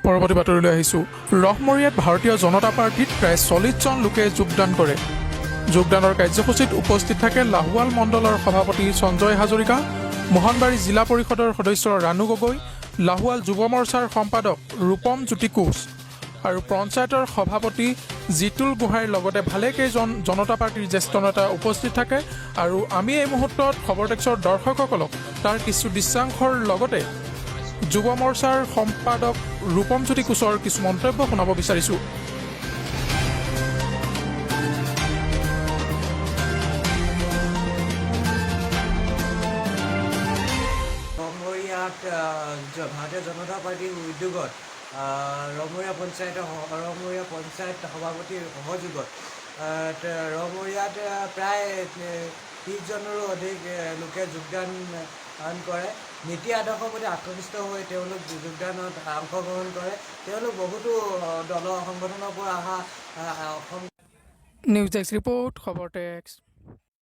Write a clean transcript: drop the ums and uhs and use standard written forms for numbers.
পৰৱৰ্তী বাতৰিলৈ আহিছোঁ। ৰহমৰীয়াত ভাৰতীয় জনতা পাৰ্টিত প্ৰায় 40 জন লোকে যোগদান কৰে। যোগদানৰ কাৰ্যসূচীত উপস্থিত থাকে লাহোৱাল মণ্ডলৰ সভাপতি সঞ্জয় হাজৰিকা, মোহনবাৰী জিলা পৰিষদৰ সদস্য ৰাণু গগৈ, লাহোৱাল যুৱ মৰ্চাৰ সম্পাদক ৰূপম জ্যোতি কোচ আৰু পঞ্চায়তৰ সভাপতি জিতুল গোহাঁইৰ লগতে ভালেকেইজন জনতা পাৰ্টিৰ জ্যেষ্ঠ নেতা উপস্থিত থাকে। আৰু আমি এই মুহূৰ্তত খবৰ টেক্সৰ দৰ্শকসকলক তাৰ কিছু দৃশ্যাংশৰ লগতে যুৱ মৰ্চাৰ সম্পাদক ৰূপম জ্যোতি কোচৰ কিছু মন্তব্য শুনাব বিচাৰিছোঁ। ৰহমৰীয়াত ভাৰতীয় জনতা পাৰ্টিৰ উদ্যোগত ৰহমৰীয়া পঞ্চায়ত সভাপতিৰ সহযোগত ৰহমৰীয়াত প্ৰায় 30 জনৰো অধিক লোকে যোগদান কৰে। নীতি আদৰ্শৰ প্ৰতি আকৰ্ষিত হৈ তেওঁলোক যোগদানত অংশগ্ৰহণ কৰে। তেওঁলোক বহুতো দলৰ সংগঠনৰ পৰা অহা নিউজ ডেস্ক ৰিপৰ্ট, খবৰ টেক্স।